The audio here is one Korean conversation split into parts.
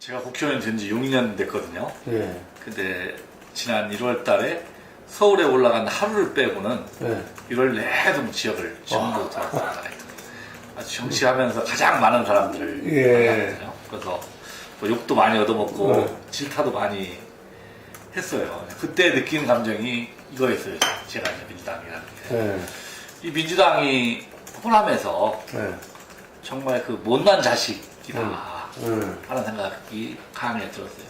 제가 국회의원이 된 지 6년 됐거든요. 예. 근데 지난 1월 달에 서울에 올라간 하루를 빼고는 예. 1월 내동 지역을 전부 돌았습니다. 아주 정치하면서 가장 많은 사람들을 예. 만났거든요. 그래서 뭐 욕도 많이 얻어먹고 네. 질타도 많이 했어요. 그때 느낀 감정이 이거였어요. 제가 이제 민주당이라는 게. 예. 이 민주당이 호남에서 예. 정말 그 못난 자식이다 하는 생각이 강하게 들었어요.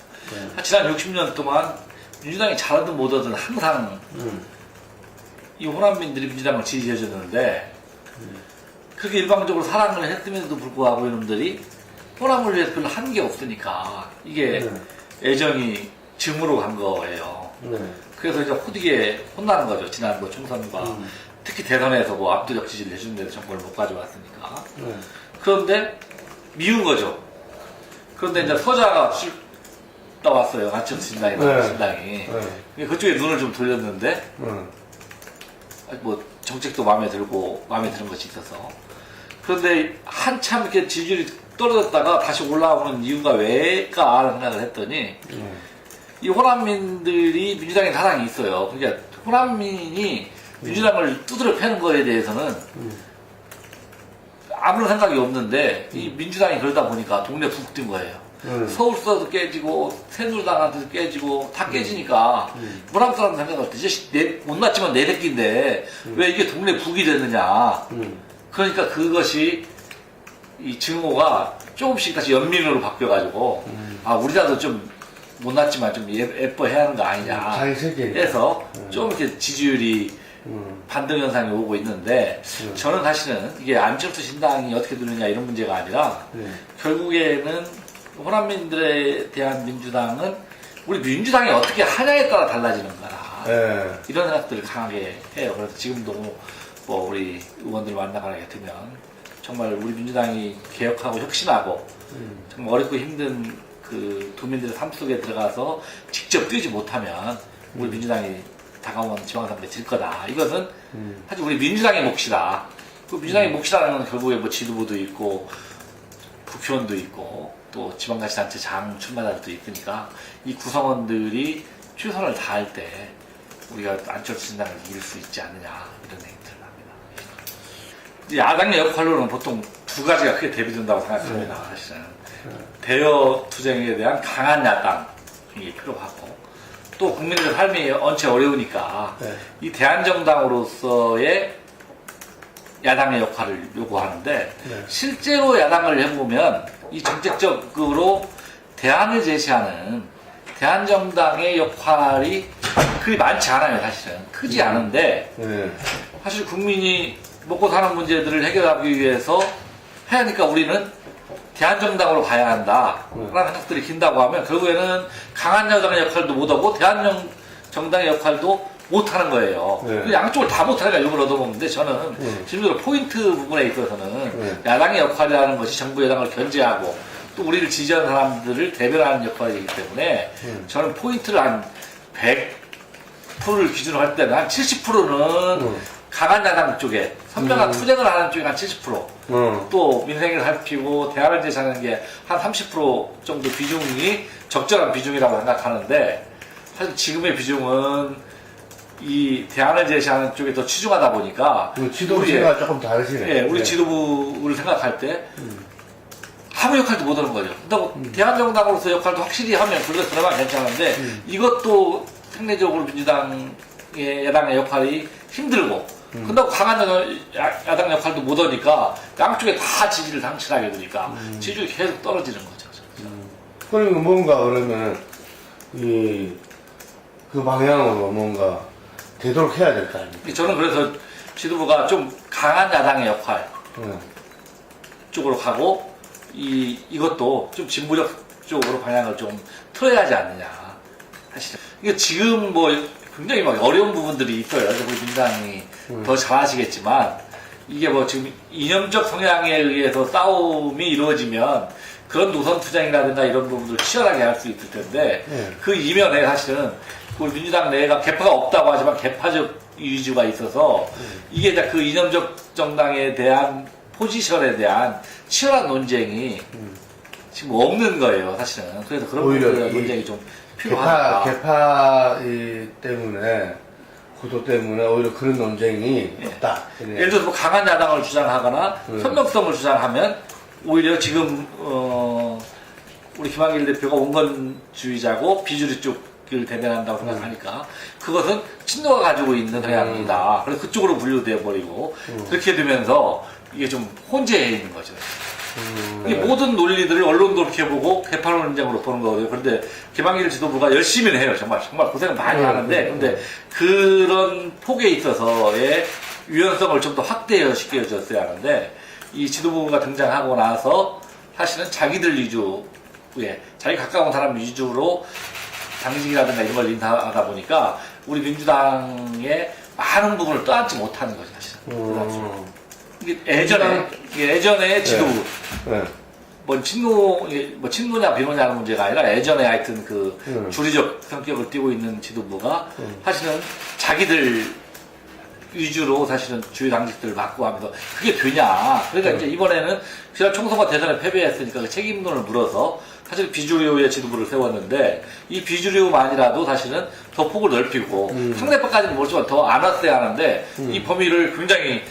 지난 60년 동안 민주당이 잘하든 못하든 항상 이 호남민들이 민주당을 지지해줬는데 그렇게 일방적으로 사랑을 했음에도 불구하고 이놈들이 호남을 위해서 별로 한 게 없으니까 이게 애정이 증으로 간 거예요. 그래서 이제 호되게 혼나는 거죠. 지난 뭐 총선과 특히 대선에서 뭐 압도적 지지를 해주는데도 정권을 못 가져왔으니까. 그런데 미운 거죠. 그런데 이제 서자가 나왔어요. 안철수 신당이. 그쪽에 눈을 좀 돌렸는데, 뭐 정책도 마음에 들고 마음에 드는 것이 있어서. 그런데 한참 이렇게 지지율이 떨어졌다가 다시 올라오는 이유가 왜일까 하는 생각을 했더니, 이 호남민들이 민주당에 사랑이 있어요. 그러니까 호남민이 민주당을 두드려 패는 거에 대해서는 아무런 생각이 없는데 이 민주당이 그러다 보니까 동네 북 뜬 거예요. 서울서도 깨지고 새누리당한테도 깨지고 다 깨지니까 뭐라고 사람 생각할 때 못났지만 내 새끼인데 왜 이게 동네 북이 됐느냐. 그러니까 그것이 이 증오가 조금씩 다시 연민으로 바뀌어가지고 아 우리라도 좀 못났지만 좀 예뻐해야 하는 거 아니냐 해서 좀 이렇게 지지율이 반등 현상이 오고 있는데 저는 사실은 이게 안철수 신당이 어떻게 되느냐 이런 문제가 아니라 결국에는 호남민들에 대한 민주당은 우리 민주당이 어떻게 하냐에 따라 달라지는 거다. 이런 생각들을 강하게 해요. 그래서 지금도 뭐 우리 의원들 만나가게 되면 정말 우리 민주당이 개혁하고 혁신하고 정말 어렵고 힘든 그 도민들의 삶 속에 들어가서 직접 뛰지 못하면 우리 민주당이 다가오는 지방선거에 질 거다. 이것은 사실 우리 민주당의 몫이다. 그 민주당의 몫이라는 건 결국에 뭐 지도부도 있고 국회의원도 있고 또 지방자치단체 장 출마자들도 있으니까 이 구성원들이 최선을 다할 때 우리가 안철수 신당을 이길 수 있지 않느냐 이런 얘기들을 합니다. 야당의 역할로는 보통 두 가지가 크게 대비된다고 생각합니다. 사실은 대여 투쟁에 대한 강한 야당이 필요하고 또 국민들의 삶이 언체 어려우니까 이 대한정당으로서의 야당의 역할을 요구하는데 실제로 야당을 해보면 이 정책적으로 대안을 제시하는 대한정당의 역할이 그리 많지 않아요. 사실은 크지 않은데 사실 국민이 먹고 사는 문제들을 해결하기 위해서 해야 하니까 우리는 대한정당으로 가야 한다 라는 생각들이 긴다고 하면 결국에는 강한 여당의 역할도 못하고 대한정당의 역할도 못하는 거예요. 양쪽을 다 못하니까 욕을 얻어먹는데 저는 실제로 포인트 부분에 있어서는 야당의 역할이라는 것이 정부 여당을 견제하고 또 우리를 지지하는 사람들을 대변하는 역할이기 때문에 저는 포인트를 한 100%를 기준으로 할 때는 한 70%는 강한 야당 쪽에 선명한 투쟁을 하는 쪽에 한 70%, 또 민생을 살피고 대안을 제시하는 게 한 30% 정도 비중이 적절한 비중이라고 생각하는데 사실 지금의 비중은 이 대안을 제시하는 쪽에 더 치중하다 보니까 지도부가 조금 다르시네. 예, 우리 지도부를 생각할 때 아무 역할도 못 하는 거죠. 그렇다고 대한정당으로서 역할도 확실히 하면 그거 들어가면 괜찮은데 이것도 상대적으로 민주당의 야당의 역할이 힘들고 근다고 강한 야당 역할도 못 하니까 양쪽에 다 지지를 상실하게 되니까 지지율이 계속 떨어지는 거죠. 그러니까 뭔가 그러면 그 방향으로 뭔가 되도록 해야 될 거 아닙니까? 저는 그래서 지도부가 좀 강한 야당의 역할 쪽으로 가고 이것도 좀 진보적 쪽으로 방향을 좀 틀어야 하지 않느냐. 사실 이게 지금 뭐 굉장히 막 어려운 부분들이 있어요. 우리 민주당이 더 잘하시겠지만 이게 뭐 지금 이념적 성향에 의해서 싸움이 이루어지면 그런 노선 투쟁이라든가 이런 부분들을 치열하게 할 수 있을 텐데 그 이면에 사실은 우리 민주당 내가 개파가 없다고 하지만 개파적 위주가 있어서 이게 그 이념적 정당에 대한 포지션에 대한 치열한 논쟁이 지금 없는 거예요, 사실은. 그래서 그런 오히려 부분에 이 논쟁이 좀 필요하다. 개파 때문에 구도 때문에 오히려 그런 논쟁이 없다. 예를 들어서 뭐 강한 야당을 주장하거나 현명성을 주장하면 오히려 지금 우리 김한길 대표가 온건주의자고 비주류 쪽을 대변한다고 생각하니까 그것은 친노가 가지고 있는 성향이다. 그래서 그쪽으로 분류되어 버리고 그렇게 되면서 이게 좀 혼재해 있는 거죠. 이 모든 논리들을 언론도 그렇게 보고 개파 논쟁으로 보는 거거든요. 그런데 김한길 지도부가 열심히는 해요. 정말 고생을 많이 하는데 근데 그런 폭에 있어서의 유연성을 좀 더 확대시켜줬어야 하는데 이 지도부가 등장하고 나서 사실은 자기들 위주에 자기 가까운 사람 위주로 당직이라든가 이런 걸 인사하다 보니까 우리 민주당의 많은 부분을 떠안지 못하는 거죠, 사실은. 이게 예전에 지도부, 뭐 친노냐 비노냐는 문제가 아니라 예전에 하여튼 그 주류적 성격을 띠고 있는 지도부가 사실은 자기들 위주로 사실은 주요 당직들을 맡고 하면서 그게 되냐. 그러니까 이제 이번에는 지난 총선과 대선에 패배했으니까 그 책임론을 물어서 사실 비주류의 지도부를 세웠는데 이 비주류만이라도 사실은 더 폭을 넓히고 상대방까지는 모르지만 더 안 왔어야 하는데 이 범위를 굉장히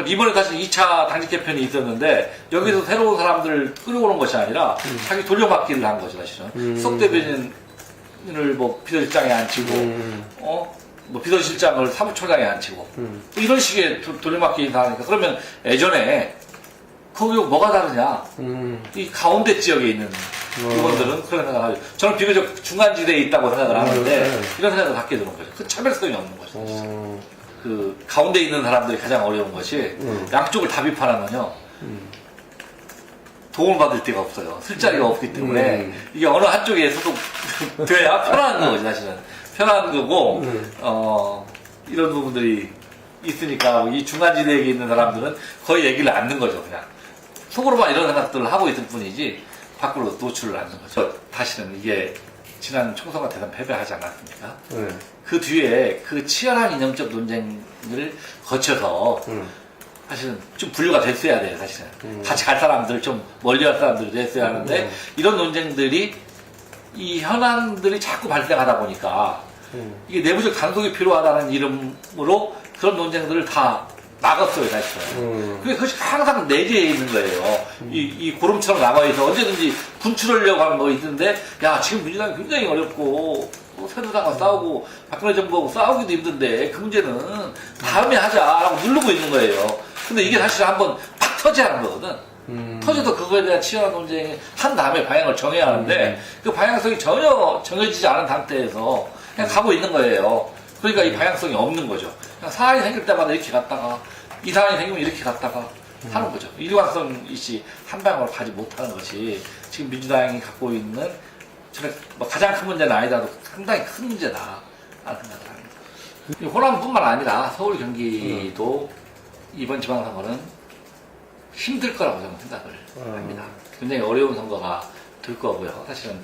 이번에 사실 2차 당직 개편이 있었는데 여기서 새로운 사람들을 끌어오는 것이 아니라 자기 돌려막기를 한 거죠, 사실은. 수석 대변인을 뭐 비서실장에 앉히고 뭐 비서실장을 사무총장에 앉히고 이런 식의 돌려막기 인사하니까 그러면 예전에 거기 뭐가 다르냐. 이 가운데 지역에 있는 의원들은 그런 생각을 하죠. 저는 비교적 중간지대에 있다고 생각을 하는데 이런 생각을 갖게 되는 거죠. 그 차별성이 없는 거죠. 그 가운데 있는 사람들이 가장 어려운 것이 양쪽을 다 비판하면요. 도움을 받을 데가 없어요. 쓸 자리가 없기 때문에 이게 어느 한쪽에 소속돼야 편한 거죠, 사실은. 편한 거고 이런 부분들이 있으니까 이 중간지대에 있는 사람들은 거의 얘기를 안 듣는 거죠, 그냥. 속으로만 이런 생각들을 하고 있을 뿐이지 밖으로 노출을 않는 거죠. 다시는 이게 지난 총선과 대선 패배하지 않았습니까? 그 뒤에 그 치열한 이념적 논쟁을 거쳐서 사실은 좀 분류가 됐어야 돼요, 사실은. 같이 갈 사람들, 좀 멀리 갈 사람들이 됐어야 하는데 이런 논쟁들이 이 현안들이 자꾸 발생하다 보니까 이게 내부적 단속이 필요하다는 이름으로 그런 논쟁들을 다 막았어요, 사실은. 그것이 항상 내재해 있는 거예요. 이 고름처럼 남아있어. 언제든지 분출하려고 하는 거 있는데, 야, 지금 민주당이 굉장히 어렵고, 새누리당과 싸우고, 박근혜 정부하고 싸우기도 힘든데, 그 문제는 다음에 하자라고 누르고 있는 거예요. 근데 이게 사실 한번 팍 터져야 하는 거거든. 터져도 그거에 대한 치열한 논쟁을 한 다음에 방향을 정해야 하는데, 그 방향성이 전혀 정해지지 않은 상태에서 그냥 가고 있는 거예요. 그러니까 이 방향성이 없는 거죠. 그냥 사안이 생길 때마다 이렇게 갔다가 이 사안이 생기면 이렇게 갔다가 하는 거죠. 일관성 있이 한 방향으로 가지 못하는 것이 지금 민주당이 갖고 있는 저는 뭐 가장 큰 문제는 아니라도 상당히 큰 문제다 라는 생각을 합니다. 호남뿐만 아니라 서울 경기도 이번 지방선거는 힘들 거라고 저는 생각을 합니다. 굉장히 어려운 선거가 될 거고요. 사실은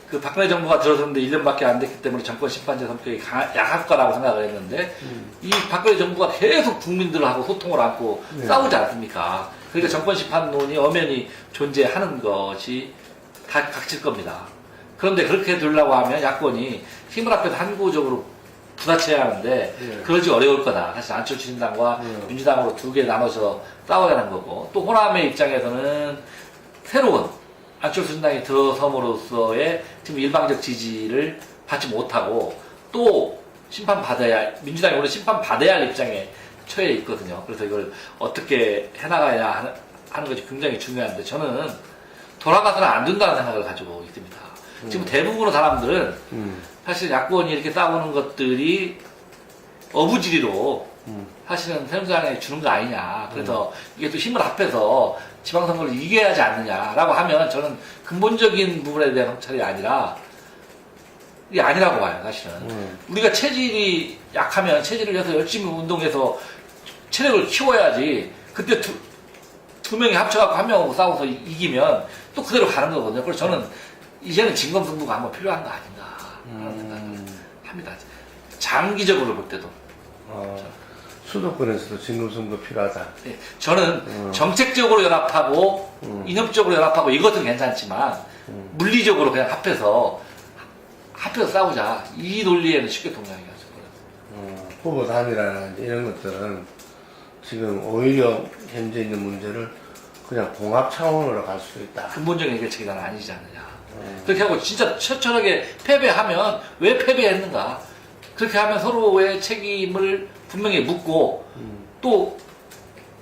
그 박근혜 정부가 들어섰는데 1년밖에 안 됐기 때문에 정권 심판제 성격이 약할 거라고 생각을 했는데 이 박근혜 정부가 계속 국민들하고 소통을 안고 싸우지 않습니까? 그러니까 정권 심판론이 엄연히 존재하는 것이 다 각질 겁니다. 그런데 그렇게 되려고 하면 야권이 힘을 합해서 항구적으로 부딪혀야 하는데 그러지 어려울 거다. 사실 안철수 신당과 민주당으로 두 개 나눠서 싸워야 하는 거고 또 호남의 입장에서는 새로운 안철수 신당이 들어섬으로써의 지금 일방적 지지를 받지 못하고 또 민주당이 오늘 심판받아야 할 입장에 처해 있거든요. 그래서 이걸 어떻게 해나가야 하는 것이 굉장히 중요한데 저는 돌아가서는 안 된다는 생각을 가지고 있습니다. 지금 대부분의 사람들은 사실 야권이 이렇게 싸우는 것들이 어부지리로 사실은 새누리당에 주는 거 아니냐. 그래서 이게 또 힘을 합해서 지방선거를 이겨야 하지 않느냐라고 하면 저는 근본적인 부분에 대한 성찰이 아니라 이게 아니라고 봐요, 사실은. 우리가 체질이 약하면 체질을 해서 열심히 운동해서 체력을 키워야지 그때 두 명이 합쳐갖고 한 명하고 싸워서 이기면 또 그대로 가는 거거든요. 그래서 저는 이제는 진검승부가 한번 필요한 거 아닌가 하는 생각을 합니다. 장기적으로 볼 때도. 수도권에서도 진검승부 필요하다. 예, 저는 정책적으로 연합하고 이념적으로 연합하고 이것은 괜찮지만 물리적으로 그냥 합해서 싸우자. 이 논리에는 쉽게 동의하기가 어렵거든요. 후보 단일화라든지 이런 것들은 지금 오히려 현재 있는 문제를 그냥 공합 차원으로 갈 수도 있다. 근본적인 해결책이 난 아니지 않느냐. 그렇게 하고 진짜 처절하게 패배하면 왜 패배했는가. 그렇게 하면 서로의 책임을 분명히 묻고 또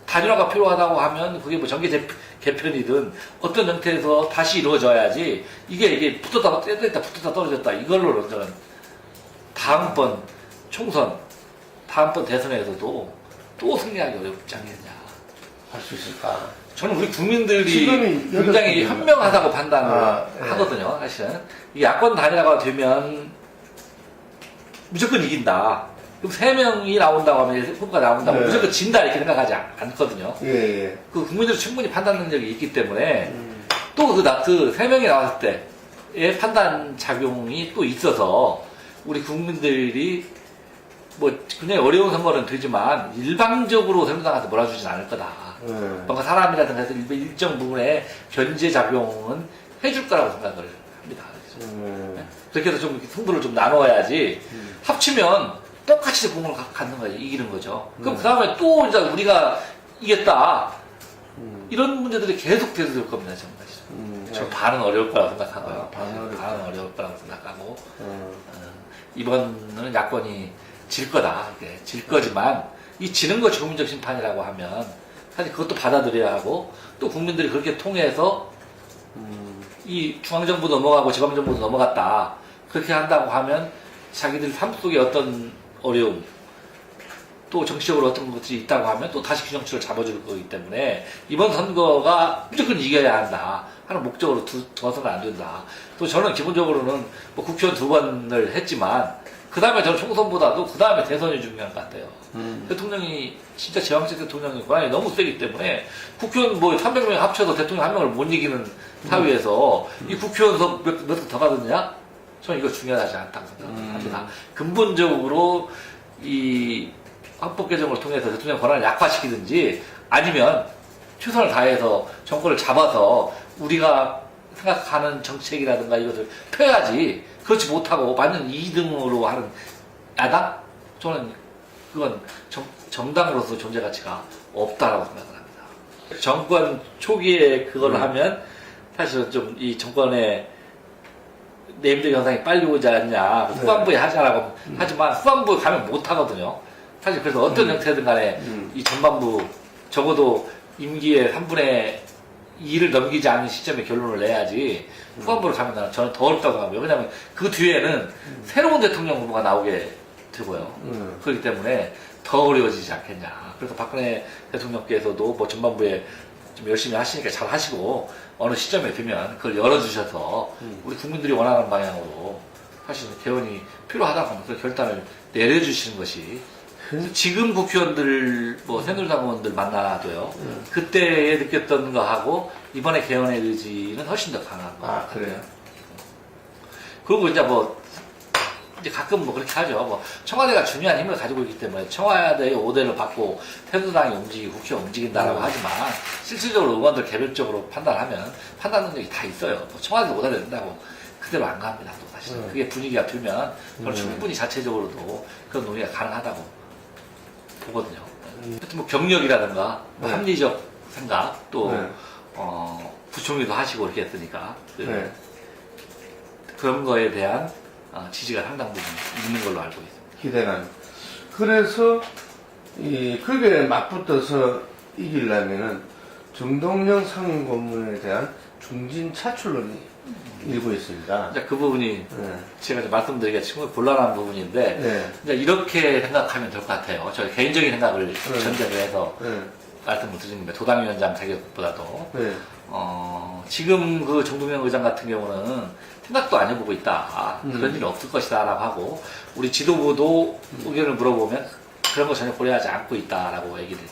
단일화가 필요하다고 하면 그게 뭐 정계 개편이든 어떤 형태에서 다시 이루어져야지 이게 붙었다 떼다 붙었다 떨어졌다 이걸로는 저는 다음번 총선 다음번 대선에서도 또 승리하기 어렵지 않겠냐. 할 수 있을까? 저는 우리 국민들이 지금이 굉장히 여덟 현명하다고 판단을 네. 하거든요. 사실은 이 야권 단일화가 되면 무조건 이긴다. 그럼 3명이 나온다고 하면 후보가 나온다고 네. 무조건 진다 이렇게 생각하지 않거든요. 예. 그 국민들이 충분히 판단 능력이 있기 때문에 또 그 3명이 나왔을 때의 판단 작용이 또 있어서 우리 국민들이 뭐 굉장히 어려운 선거는 되지만 일방적으로 새누리당한테 몰아주진 않을 거다. 뭔가 사람이라든가 해서 일정 부분의 견제 작용은 해줄 거라고 생각을 합니다. 그렇게 해서 좀 이렇게 승부를 좀 나눠야지 합치면 똑같이 공을 갖는 거지, 이기는 거죠. 그럼 그 다음에 또 이제 우리가 이겼다. 이런 문제들이 계속 되어질 겁니다, 정말. 저 반은 어려울 거라고 생각하고요. 반은 어려울 거라고 생각하고, 이번은 야권이 질 거다. 네, 질 거지만, 이 지는 것이 국민적 심판이라고 하면, 사실 그것도 받아들여야 하고, 또 국민들이 그렇게 통해서, 이 중앙정부 넘어가고 지방정부도 넘어갔다. 그렇게 한다고 하면, 자기들 삶 속에 어떤 어려움, 또 정치적으로 어떤 것들이 있다고 하면 또 다시 균형추를 잡아줄 거기 때문에 이번 선거가 무조건 이겨야 한다 하는 목적으로 두어서는 안 된다. 또 저는 기본적으로는 뭐 국회의원 2번을 했지만 그 다음에 저는 총선보다도 그 다음에 대선이 중요한 것 같아요. 대통령이 진짜 제왕적 대통령의 권한이 너무 세기 때문에 국회의원 뭐 300명 합쳐도 대통령 1명을 못 이기는 사회에서 이 국회의원 몇 더 가느냐? 저는 이거 중요하지 않다고 생각합니다. 근본적으로 이 헌법 개정을 통해서 대통령 권한을 약화시키든지 아니면 최선을 다해서 정권을 잡아서 우리가 생각하는 정책이라든가 이것을 펴야지 그렇지 못하고 완전 2등으로 하는 야당? 저는 그건 정당으로서 존재 가치가 없다라고 생각을 합니다. 정권 초기에 그걸 하면 사실은 좀 이 정권의 내임들 현상이 빨리 오지 않냐, 후반부에 하자라고 하지만 후반부에 가면 못 하거든요. 사실 그래서 어떤 형태든 간에 이 전반부 적어도 임기의 3분의 2를 넘기지 않는 시점에 결론을 내야지 후반부로 가면 저는 더 어렵다고 생각합니다. 왜냐하면 그 뒤에는 새로운 대통령 후보가 나오게 되고요. 그렇기 때문에 더 어려워지지 않겠냐. 그래서 박근혜 대통령께서도 뭐 전반부에 좀 열심히 하시니까 잘 하시고 어느 시점에 되면 그걸 열어주셔서 우리 국민들이 원하는 방향으로 사실 개헌이 필요하다고 하면 그 결단을 내려주시는 것이 지금 국회의원들 뭐 새누리당 의원들 만나도요 그때에 느꼈던 거하고 이번에 개헌의 의지는 훨씬 더 강한 거. 아, 그래요? 그리고 이제 가끔 뭐 그렇게 하죠. 뭐 청와대가 중요한 힘을 가지고 있기 때문에 청와대의 오대를 받고 새누리당이 움직이고 국회가 움직인다라고 하지만 실질적으로 의원들 개별적으로 판단하면 판단 능력이 다 있어요. 뭐 청와대 오대를 낸다고 그대로 안 갑니다. 또 사실 그게 분위기가 되면 저는 충분히 자체적으로도 그런 논의가 가능하다고 보거든요. 하여튼 뭐 경력이라든가 뭐 합리적 생각 또 부총리도 하시고 이렇게 했으니까 그런 거에 대한 지지가 상당 부분 있는 걸로 알고 있습니다. 기대감. 그래서 그게 맞붙어서 이기려면은 정동영 상임고문에 대한 중진 차출론이 일고 있습니다. 이제 그 부분이 제가 이제 말씀드리기가 정말 곤란한 부분인데 이제 이렇게 생각하면 될 것 같아요. 저희 개인적인 생각을 전제로 해서 말씀을 드리는데 도당위원장 자격보다도 지금 그 정동영 의장 같은 경우는 생각도 안 해보고 있다. 그런 일이 없을 것이다 라고 하고 우리 지도부도 의견을 물어보면 그런 거 전혀 고려하지 않고 있다라고 얘기를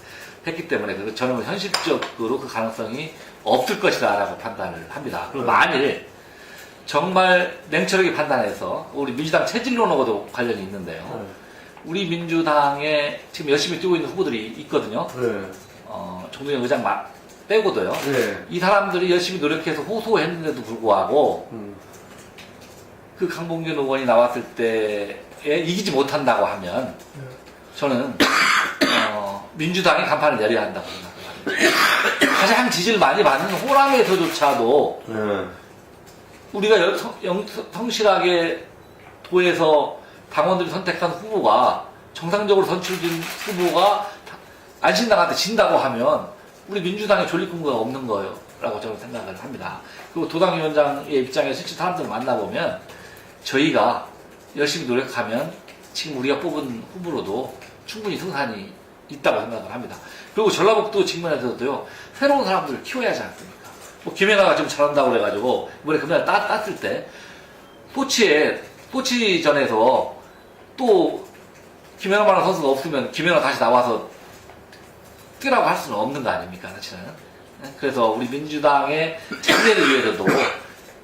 했기 때문에 그래서 저는 현실적으로 그 가능성이 없을 것이다 라고 판단을 합니다. 그리고 만일 정말 냉철하게 판단해서 우리 민주당 체질론하고도 관련이 있는데요. 우리 민주당에 지금 열심히 뛰고 있는 후보들이 있거든요. 네. 정동영 의장 빼고도요. 네. 이 사람들이 열심히 노력해서 호소했는데도 불구하고 그 강봉균 의원이 나왔을 때에 이기지 못한다고 하면 저는 민주당이 간판을 내려야 한다고 생각합니다. 가장 지지를 많이 받는 호남에서조차도 네. 우리가 성실하게 도에서 당원들이 선택한 후보가 정상적으로 선출된 후보가 안신당한테 진다고 하면 우리 민주당의 존립 근거가 없는 거예요 라고 저는 생각을 합니다. 그리고 도당위원장의 입장에서 실제 사람들을 만나보면 저희가 열심히 노력하면 지금 우리가 뽑은 후보로도 충분히 승산이 있다고 생각을 합니다. 그리고 전라북도 측면에서도요, 새로운 사람들을 키워야 하지 않습니까? 뭐 김연아가 좀 잘한다고 그래가지고 이번에 금메달 땄을 때 포치전에서 또 김연아만한 선수가 없으면 김연아 다시 나와서 뛰라고 할 수는 없는 거 아닙니까, 사실은. 그래서 우리 민주당의 장래를 위해서도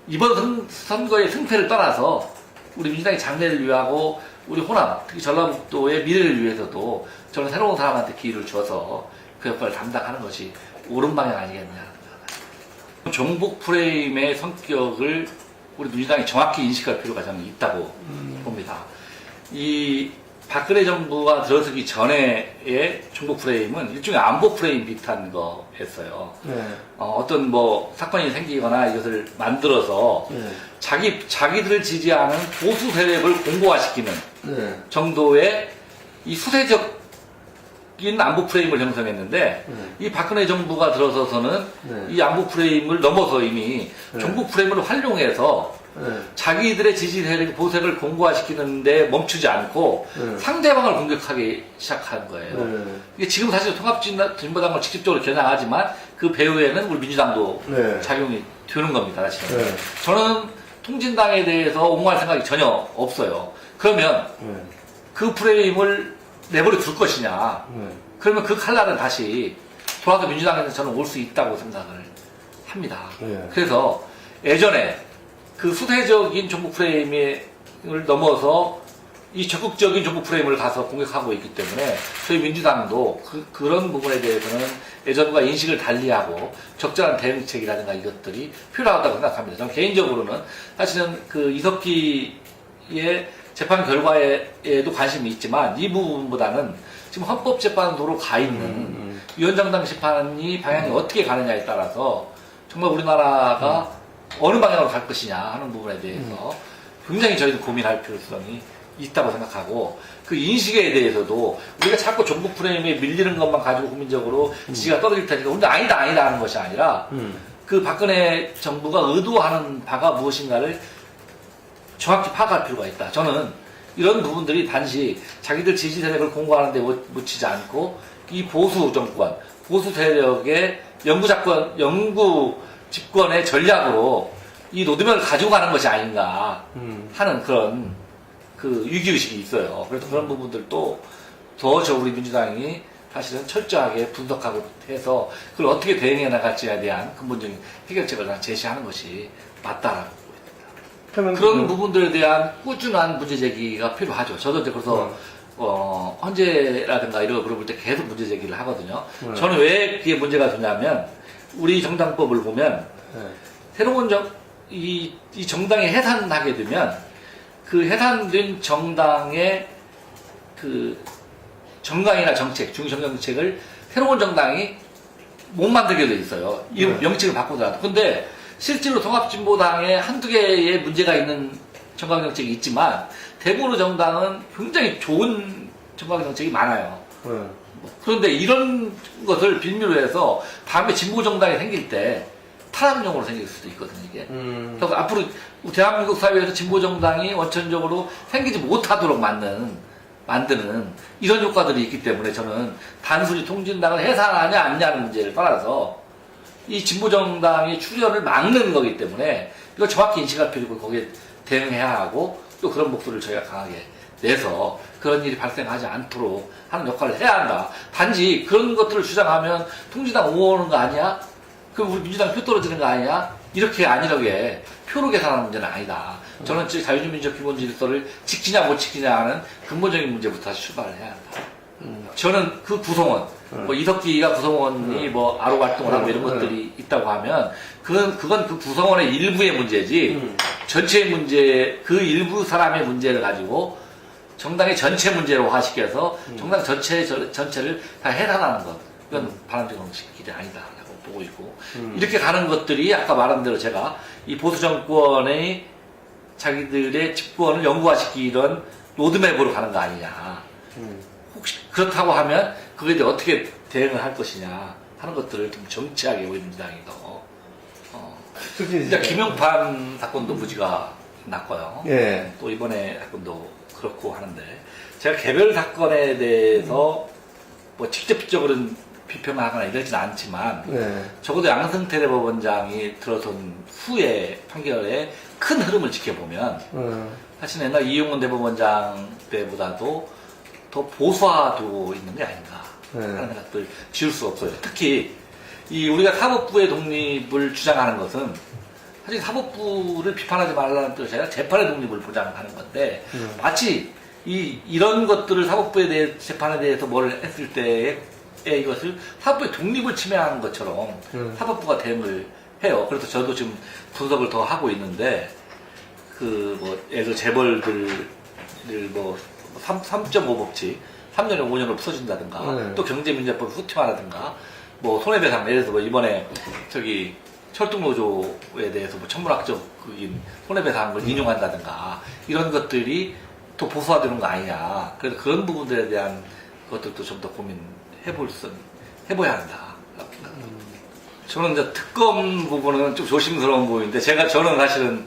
이번 선거의 승패를 떠나서 우리 민주당의 장래를 위하고 우리 호남, 특히 전라북도의 미래를 위해서도 저는 새로운 사람한테 기회를 줘서 그 역할을 담당하는 것이 옳은 방향 아니겠냐. 종북 프레임의 성격을 우리 민주당이 정확히 인식할 필요가 저는 있다고 봅니다. 이 박근혜 정부가 들어서기 전에의 종북 프레임은 일종의 안보 프레임 비슷한 거였어요. 네. 어떤 뭐 사건이 생기거나 이것을 만들어서 네. 자기들을 지지하는 보수 세력을 공고화시키는 네. 정도의 이 수세적인 안보 프레임을 형성했는데 이 박근혜 정부가 들어서서는 네. 이 안보 프레임을 넘어서 이미 네. 종북 프레임을 활용해서 네. 자기들의 지지 세력 보색을 공고화시키는데 멈추지 않고 네. 상대방을 공격하기 시작한 거예요. 네. 이게 지금 사실 통합진보당을 직접적으로 겨냥하지만 그 배후에는 우리 민주당도 네. 작용이 되는 겁니다. 사실은. 네. 저는 통진당에 대해서 옹호할 생각이 전혀 없어요. 그러면 네. 그 프레임을 내버려 둘 것이냐. 네. 그러면 그 칼날은 다시 돌아서 민주당에서 저는 올 수 있다고 생각을 합니다. 네. 그래서 예전에 그 수세적인 종북 프레임을 넘어서 이 적극적인 종북 프레임을 가서 공격하고 있기 때문에 저희 민주당도 그런 부분에 대해서는 예전과 인식을 달리하고 적절한 대응책이라든가 이것들이 필요하다고 생각합니다. 저는 개인적으로는 사실은 그 이석기의 재판 결과에도 관심이 있지만 이 부분보다는 지금 헌법재판소로 가 있는 위원장당 심판이 방향이 어떻게 가느냐에 따라서 정말 우리나라가 어느 방향으로 갈 것이냐 하는 부분에 대해서 굉장히 저희도 고민할 필요성이 있다고 생각하고 그 인식에 대해서도 우리가 자꾸 종북 프레임에 밀리는 것만 가지고 국민적으로 지지가 떨어질 테니까 근데 아니다 하는 것이 아니라 그 박근혜 정부가 의도하는 바가 무엇인가를 정확히 파악할 필요가 있다. 저는 이런 부분들이 단지 자기들 지지 세력을 공고하는 데 묻히지 않고 이 보수 정권, 보수 세력의 영구 집권의 전략으로 이 노드면을 가지고 가는 것이 아닌가 하는 그런 그 위기의식이 있어요. 그래서 그런 부분들도 더 우리 민주당이 사실은 철저하게 분석하고 해서 그걸 어떻게 대응해 나갈지에 대한 근본적인 해결책을 제시하는 것이 맞다라고 봅니다. 그런 부분들에 대한 꾸준한 문제 제기가 필요하죠. 저도 이제 그래서 헌재라든가 이런 거 물어볼 때 계속 문제 제기를 하거든요. 저는 왜 그게 문제가 되냐면 우리 정당법을 보면 새로운 이 정당이 해산하게 되면 그 해산된 정당의 그 정강이나 정책, 중심정책을 새로운 정당이 못 만들게 돼 있어요. 이 명칭을 바꾸더라도. 근데 실제로 통합진보당에 한두 개의 문제가 있는 정강정책이 있지만 대부분의 정당은 굉장히 좋은 정강정책이 많아요. 그런데 이런 것을 빌미로 해서 다음에 진보정당이 생길 때 탄압용으로 생길 수도 있거든요, 이게. 그래서 앞으로 대한민국 사회에서 진보정당이 원천적으로 생기지 못하도록 만드는 이런 효과들이 있기 때문에 저는 단순히 통진당을 해산하냐 아니냐는 문제를 떠나서 이 진보정당의 출현을 막는 거기 때문에 이걸 정확히 인식할 필요고 거기에 대응해야 하고 또 그런 목소리를 저희가 강하게 내서 그런 일이 발생하지 않도록 하는 역할을 해야 한다. 단지 그런 것들을 주장하면 통진당 옹호하는 거 아니야? 그럼 우리 민주당 표 떨어지는 거 아니야? 이렇게 안일하게 표로 계산하는 문제는 아니다. 저는 자유주의민주적 기본질서를 지키냐 못 지키냐 하는 근본적인 문제부터 다시 출발을 해야 한다. 저는 그 구성원, 뭐 이석기가 구성원이 뭐 아로 활동을 하고 이런 것들이 있다고 하면 그건 그 구성원의 일부의 문제지 전체의 문제, 그 일부 사람의 문제를 가지고 정당의 전체 문제로화시켜서 정당 전체를 다 해산하는 것, 이건 바람직한 길이 아니다라고 보고 있고 이렇게 가는 것들이 아까 말한 대로 제가 이 보수 정권의 자기들의 집권을 영구화시키던 로드맵으로 가는 거 아니냐. 혹시 그렇다고 하면 그거에 대해 어떻게 대응을 할 것이냐 하는 것들을 좀 정치하게 우리 민주당이 더 이제 김용판 사건도 무지가 났고요. 예. 또 이번에 사건도 그렇고 하는데 제가 개별 사건에 대해서 뭐 직접적으로는 비평을 하거나 이러진 않지만 예. 적어도 양승태 대법원장이 들어선 후에 판결의 큰 흐름을 지켜보면 사실 옛날 이용훈 대법원장 때보다도 더 보수화되고 있는 게 아닌가 하는 생각들 지울 수 없어요. 특히 우리가 사법부의 독립을 주장하는 것은 사실 사법부를 비판하지 말라는 뜻이 아니라 재판의 독립을 보장하는 건데 마치 이런 것들을 사법부에 대해 재판에 대해서 뭘 했을 때에 이것을 사법부의 독립을 침해하는 것처럼 사법부가 대응을 해요. 그래서 저도 지금 분석을 더 하고 있는데 예를 들어 재벌들을 3.5 법칙 3년에 5년으로 부서진다든가 또 경제민주법을 후퇴하라든가 뭐 손해배상 예를 들어서 뭐 이번에 철도노조에 대해서 뭐 천문학적인 손해배상을 인용한다든가 이런 것들이 또 보수화되는 거 아니냐. 그래서 그런 부분들에 대한 것들도 좀 더 해봐야 한다. 저는 이제 특검 부분은 좀 조심스러운 부분인데 저는 사실은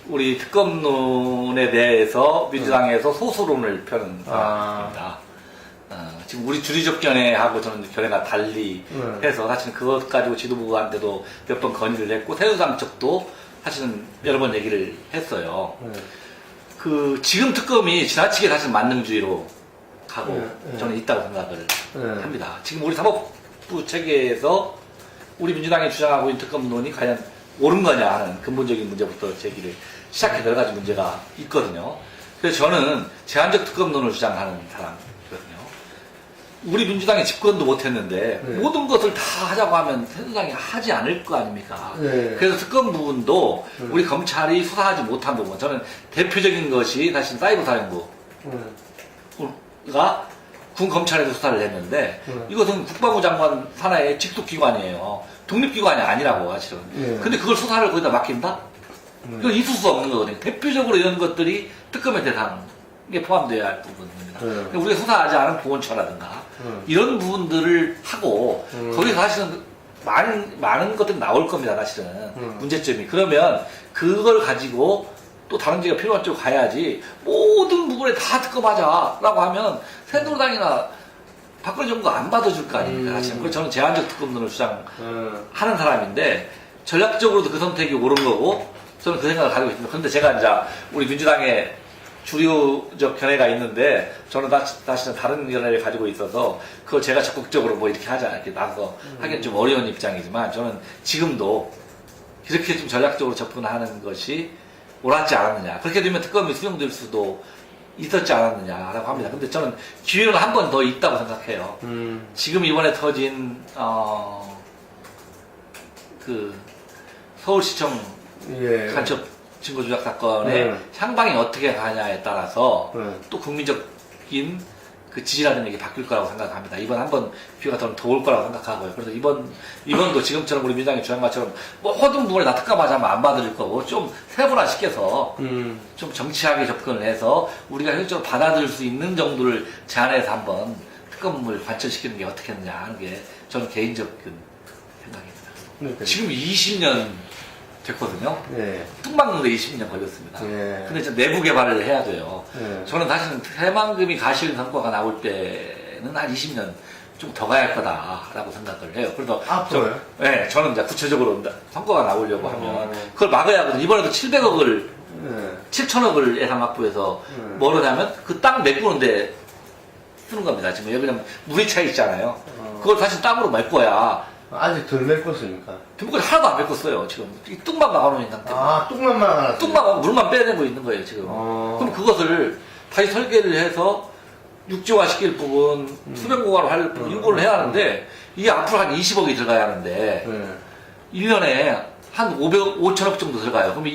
우리 특검론에 대해서 민주당에서 소수론을 펴는 사람입니다. 지금 우리 주류적 견해하고 저는 견해가 달리 해서 사실은 그것 가지고 지도부한테도 몇 번 건의를 했고 새누리당 쪽도 사실은 여러 번 얘기를 했어요. 지금 특검이 지나치게 사실 만능주의로 가고 저는 있다고 생각을 합니다. 지금 우리 사법부 체계에서 우리 민주당이 주장하고 있는 특검론이 과연 옳은 거냐 하는 근본적인 문제부터 제기를 시작해 여러 가지 문제가 있거든요. 그래서 저는 제한적 특검론을 주장하는 사람이거든요. 우리 민주당이 집권도 못했는데 모든 것을 다 하자고 하면 새누리당이 하지 않을 거 아닙니까? 그래서 특검 부분도 우리 검찰이 수사하지 못한 부분, 저는 대표적인 것이 사실 사이버 사령부가 군 검찰에서 수사를 했는데 이것은 국방부 장관 산하의 직속기관이에요. 독립기관이 아니라고 사실은. 근데 그걸 수사를 거기다 맡긴다? 이건 있을 수 없는 거거든요. 대표적으로 이런 것들이 특검의 대상에 포함되어야 할 부분입니다. 우리가 수사하지 않은 보훈처라든가 이런 부분들을 하고 거기서 사실은 많은 것들이 나올 겁니다. 사실은 문제점이. 그러면 그걸 가지고 또 다른 지가 필요한 쪽으로 가야지 모든 부분에 다 특검하자라고 하면 새누리당이나 박근혜 정부가 안 받아줄 거 아닙니까? 사실은. 그래서 저는 제한적 특검론을 주장하는 사람인데 전략적으로도 그 선택이 옳은 거고 저는 그 생각을 가지고 있습니다. 그런데 제가 이제 우리 민주당의 주류적 견해가 있는데 저는 사실은 다른 견해를 가지고 있어서 그걸 제가 적극적으로 뭐 이렇게 하자 이렇게 나서 하기는 좀 어려운 입장이지만 저는 지금도 이렇게 좀 전략적으로 접근하는 것이 옳았지 않았느냐. 그렇게 되면 특검이 수용될 수도 있었지 않았느냐라고 합니다. 근데 저는 기회는 한 번 더 있다고 생각해요. 지금 이번에 터진 서울시청 간첩 증거 조작 사건의 향방이 어떻게 가냐에 따라서 또 국민적인 그 지지라는 얘기 바뀔 거라고 생각합니다. 이번 한번 기회가 더 올 거라고 생각하고요. 그래서 이번도 지금처럼 우리 민주당이 주장한 것처럼 모든 부분에 다 특감하자면 안 받을 거고 좀 세분화시켜서 좀 정치하게 접근을 해서 우리가 현실적으로 받아들일 수 있는 정도를 제한해서 한번 특검을 관철시키는 게 어떻겠느냐 하는 게 저는 개인적인 생각입니다. 지금 20년 됐거든요. 뚝 맞는데 20년 걸렸습니다. 근데 이제 내부 개발을 해야 돼요. 저는 사실은 새만금이 가실 성과가 나올 때는 한 20년 좀 더 가야 할 거다라고 생각을 해요. 그래서 앞으로요? 저는 이제 구체적으로 성과가 나오려고 하면 그걸 막아야 하거든요. 이번에도 7천억을 예산 확보해서 뭐냐면 그 땅 메꾸는데 쓰는 겁니다. 지금 여기는 물이 차 있잖아요. 그걸 사실 땅으로 메꿔야 아직 덜 메꿨습니까? 등록까지 하나도 안 메꿨어요. 지금 이 뚝만 막아놓은 상태입니다. 아, 뚝만 막아놨어요? 뚝만 물만 빼내고 있는 거예요 지금. 그럼 그것을 다시 설계를 해서 육지화 시킬 부분, 수변공화로 할 부분 이거를 해야 하는데 이게 앞으로 한 20억이 들어가야 하는데 네. 1년에 한 5천억 정도 들어가요. 그럼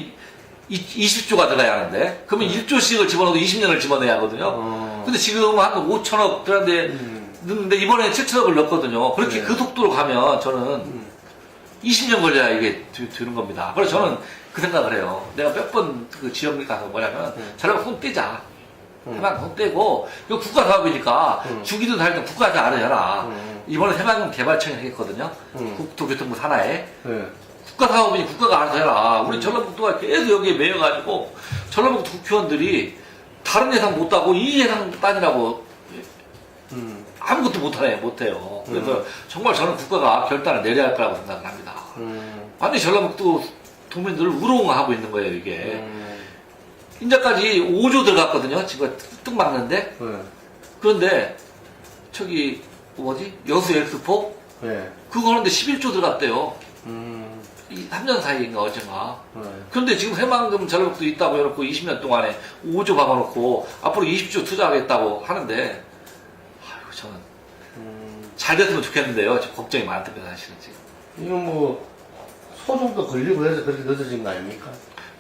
20조가 들어가야 하는데 그러면 1조씩을 집어넣어도 20년을 집어넣어야 하거든요. 근데 지금 한 5천억 들었는데 넣는데 이번에 7천억을 넣었거든요. 그렇게 그 속도로 가면 저는 20년 걸려야 이게 되는 겁니다. 그래서 저는 그 생각을 해요. 내가 몇 번 그 지역에 가서 뭐냐면 저랑 손 떼자. 해방 손 떼고 이거 국가 사업이니까 주기든 살든 국가에서 알아야라. 이번에 해방금 개발청이 하겠거든요. 국토교통부 산하에. 네. 국가 사업이니 국가가 알아서 해라. 우리 전라북도가 계속 여기에 매여가지고 전라북도 국회의원들이 다른 예산 못 따고 이 예산 따지라고 아무것도 못해요. 그래서 정말 저는 국가가 결단을 내려야 할 거라고 생각을 합니다. 완전히 전라북도 도민들을 우롱하고 있는 거예요, 이게. 인자까지 5조 들어갔거든요, 지금 뜻 막는데. 그런데, 저기, 뭐지? 여수 엑스포? 네. 그거 하는데 11조 들어갔대요. 이 3년 사이인가, 어젠가. 그런데 지금 새만금 전라북도 있다고 해놓고 20년 동안에 5조 박아놓고 앞으로 20조 투자하겠다고 하는데, 아유, 저는 잘 됐으면 좋겠는데요. 지금 걱정이 많답니다, 사실은 지금. 이건 뭐, 소송도 걸리고 해서 그렇게 늦어진 거 아닙니까?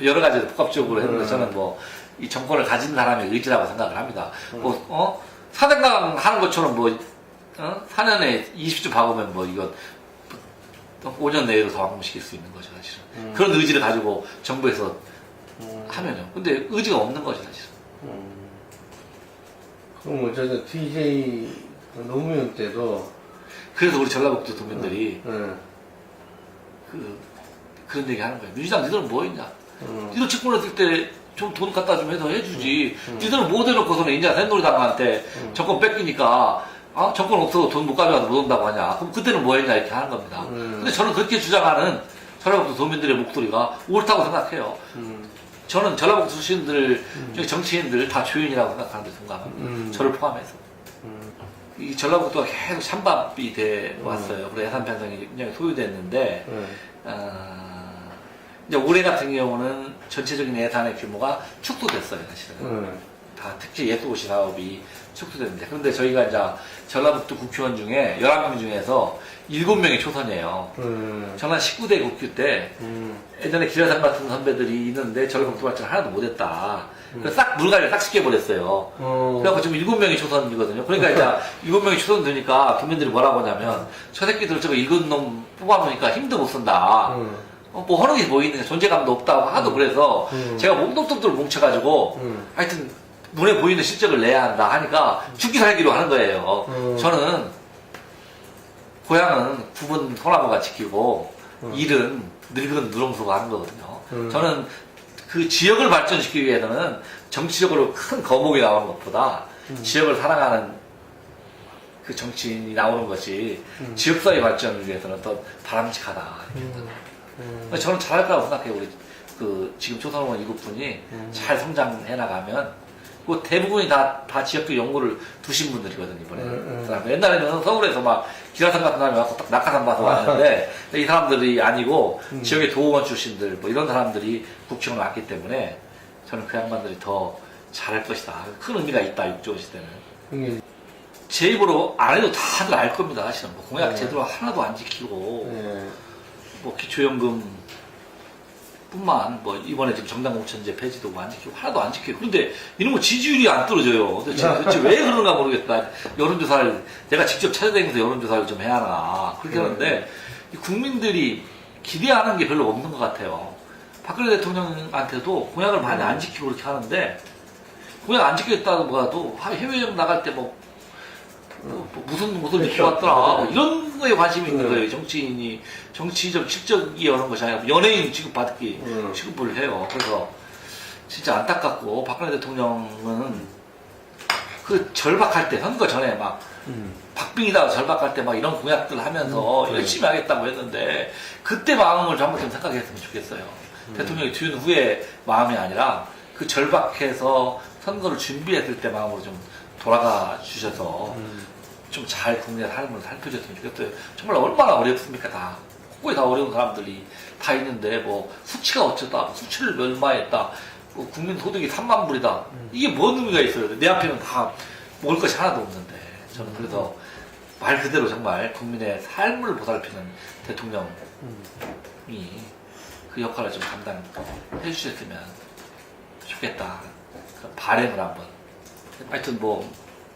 여러 가지 복합적으로 했는데 저는 뭐, 이 정권을 가진 사람의 의지라고 생각을 합니다. 뭐, 사대강 하는 것처럼 뭐, 4년에 20조 박으면 뭐, 이거, 5년 내로 다 완공시킬 수 있는 거죠, 사실은. 그런 의지를 가지고 정부에서 하면요. 근데 의지가 없는 거죠, 사실은. 그럼 어쨌든 TJ 노무현 때도 그래서 우리 전라북도 도민들이 네. 그런 얘기 하는 거예요. 민주당 니들은 뭐 했냐? 니들 집권했을 때 좀 돈 갖다 좀 해서 해주지. 니들은 못 해놓고서는 이제 새누리당한테 정권 뺏기니까 정권 없어도 돈 못 가져가도 못 온다고 하냐. 그럼 그때는 뭐 했냐 이렇게 하는 겁니다. 근데 저는 그렇게 주장하는 전라북도 도민들의 목소리가 옳다고 생각해요. 저는 전라북도 출신들, 정치인들 다 조인이라고 생각하는데 순간 저를 포함해서. 이 전라북도가 계속 찬밥이 돼 왔어요. 그리고 예산 편성이 굉장히 소요됐는데, 이제 올해 같은 경우는 전체적인 예산의 규모가 축소됐어요, 사실은. 다 특히 예술고시 사업이 축소됐는데. 그런데 저희가 이제 전라북도 국회의원 중에 11명 중에서 7명이 초선이에요. 저는 19대 국회 때 예전에 기라상 같은 선배들이 있는데 전라북도 발전을 하나도 못했다. 그래서 싹 물갈이를 딱 시켜버렸어요. 그래갖고 지금 7명이 초선이거든요. 그러니까 이제 7명이 초선되니까 국민들이 뭐라고 하냐면 저 새끼들 저거 읽은 놈 뽑아놓으니까 힘도 못 쓴다. 뭐 하는 게 보이는 존재감도 없다고 하도 그래서 제가 몸통통들 뭉쳐가지고 하여튼 눈에 보이는 실적을 내야 한다 하니까 죽기 살기로 하는 거예요. 저는 고향은 부분 소나무가 지키고 일은 늙은 누렁소가 하는 거거든요. 저는 그 지역을 발전시키기 위해서는 정치적으로 큰 거목이 나오는 것보다 지역을 사랑하는 그 정치인이 나오는 것이 지역사회 발전을 위해서는 더 바람직하다. 저는 잘할 거라고 생각해요. 우리 지금 초선의원 7분이 잘 성장해 나가면 그 대부분이 다 지역적 연구를 두신 분들이거든요, 이번에. 옛날에는 서울에서 막 기라상 같은 사람이 와서 딱 낙하산 봐서 왔는데 이 사람들이 아니고 지역의 도의원 출신들 뭐 이런 사람들이 국회의원 왔기 때문에 저는 그 양반들이 더 잘할 것이다. 큰 의미가 있다, 6조 시대는. 제 입으로 안 해도 다들 알 겁니다, 사실은. 뭐 공약 제대로 하나도 안 지키고 뭐 기초연금 뿐만 뭐 이번에 지금 정당공천제 폐지도 안 지키고 하나도 안 지켜요. 그런데 이런 거 지지율이 안 떨어져요. 도대체 왜 그런가 모르겠다. 여론조사를 내가 직접 찾아다니면서 여론조사를 좀 해야 하나 그렇게 하는데 국민들이 기대하는 게 별로 없는 것 같아요. 박근혜 대통령한테도 공약을 많이 안 지키고 그렇게 하는데 공약 안 지키겠다고 하도 해외여행 나갈 때 무슨 옷을 입고 왔더라. 뭐 이런 거에 관심이 있는 거예요. 정치인이 정치적 실적이 오는 것이 아니라 연예인 취급받기 취급을 해요. 그래서 진짜 안타깝고 박근혜 대통령은 그 절박할 때 선거 전에 막 박빙이다 절박할 때 막 이런 공약들 하면서 열심히 하겠다고 했는데 그때 마음을 한번 좀 생각했으면 좋겠어요. 대통령이 뒤은 후에 마음이 아니라 그 절박해서 선거를 준비했을 때 마음으로 좀 돌아가 주셔서 좀 잘 국민의 삶을 살펴줬으면 좋겠어요. 정말 얼마나 어렵습니까, 다. 거의 다 어려운 사람들이 다 있는데, 뭐, 수치가 어쩌다, 수치를 얼마했다, 뭐 국민 소득이 3만 불이다. 이게 뭔 의미가 있어요? 내 앞에는 다 먹을 것이 하나도 없는데. 저는 그래서 말 그대로 정말 국민의 삶을 보살피는 대통령이 그 역할을 좀 감당해 주셨으면 좋겠다. 바람을 한번. 하여튼 뭐,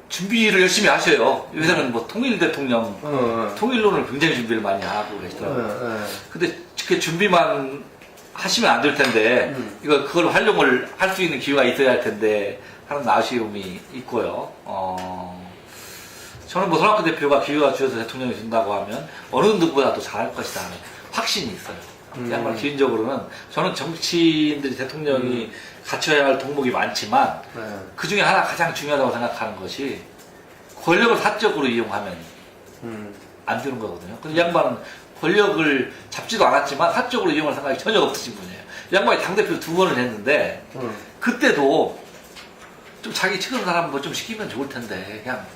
준비를 열심히 하셔요. 요새는 뭐 통일 대통령, 통일론을 굉장히 준비를 많이 하고 계시더라고요. 근데 그 준비만 하시면 안 될 텐데, 그걸 활용을 할 수 있는 기회가 있어야 할 텐데, 하는 아쉬움이 있고요. 저는 뭐 손학규 대표가 기회가 주어서 대통령이 된다고 하면 어느 누구보다도 잘할 것이다 하는 확신이 있어요. 양말 개인적으로는 저는 정치인들이 대통령이 갖춰야 할 덕목이 많지만 그 중에 하나 가장 중요하다고 생각하는 것이 권력을 사적으로 이용하면 안 되는 거거든요. 근데 이 양반은 권력을 잡지도 않았지만 사적으로 이용할 생각이 전혀 없으신 분이에요. 이 양반이 당대표를 2번을 했는데 그때도 좀 자기 치는 사람 뭐 좀 시키면 좋을 텐데 그냥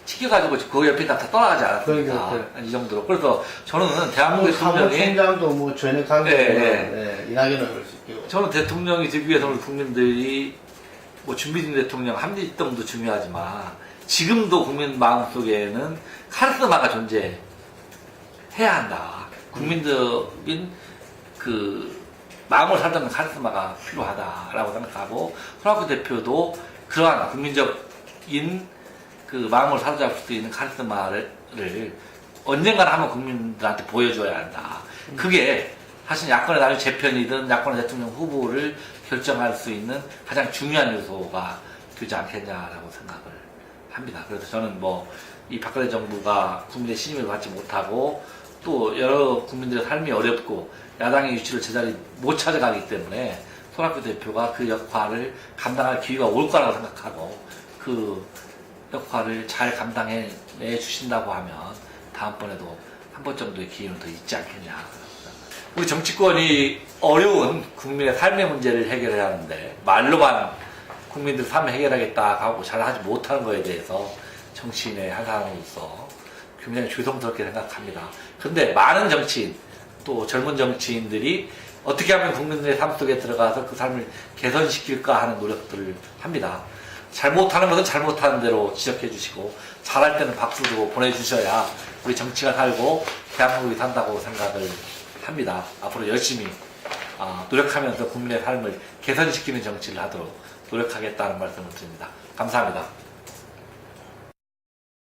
시켜가지고 그 옆에 다 떠나가지 않았습니까? 이 정도로. 그래서 저는 대한민국 대통령이 사무총장도 뭐 전액하게 이낙연을 할 수 있고. 저는 대통령이 되기 위해서 우리 국민들이 뭐 준비된 대통령 합리성도 중요하지만 지금도 국민 마음속에는 카리스마가 존재해야 한다. 국민적인 그 마음을 사로잡는 카리스마가 필요하다라고 생각하고 손학규 대표도 그러한 국민적인 그 마음을 사로잡을 수 있는 카리스마를 언젠가는 한번 국민들한테 보여줘야 한다. 그게 사실 야권의 나중에 재편이든 야권의 대통령 후보를 결정할 수 있는 가장 중요한 요소가 되지 않겠냐라고 생각을 합니다. 그래서 저는 뭐 이 박근혜 정부가 국민의 신임을 받지 못하고 또 여러 국민들의 삶이 어렵고 야당의 유치를 제자리 못 찾아가기 때문에 손학규 대표가 그 역할을 감당할 기회가 올 거라고 생각하고 그 역할을 잘 감당해 주신다고 하면 다음번에도 한 번 정도의 기회는 더 있지 않겠냐. 우리 정치권이 어려운 국민의 삶의 문제를 해결해야 하는데 말로만 국민들 삶을 해결하겠다 하고 잘하지 못하는 것에 대해서 정치인의 한 사람으로서 굉장히 죄송스럽게 생각합니다. 근데 많은 정치인 또 젊은 정치인들이 어떻게 하면 국민들의 삶 속에 들어가서 그 삶을 개선시킬까 하는 노력들을 합니다. 잘못하는 것은 잘못하는 대로 지적해 주시고 잘할 때는 박수도 보내주셔야 우리 정치가 살고 대한민국이 산다고 생각을 합니다. 앞으로 열심히 노력하면서 국민의 삶을 개선시키는 정치를 하도록 노력하겠다는 말씀을 드립니다. 감사합니다.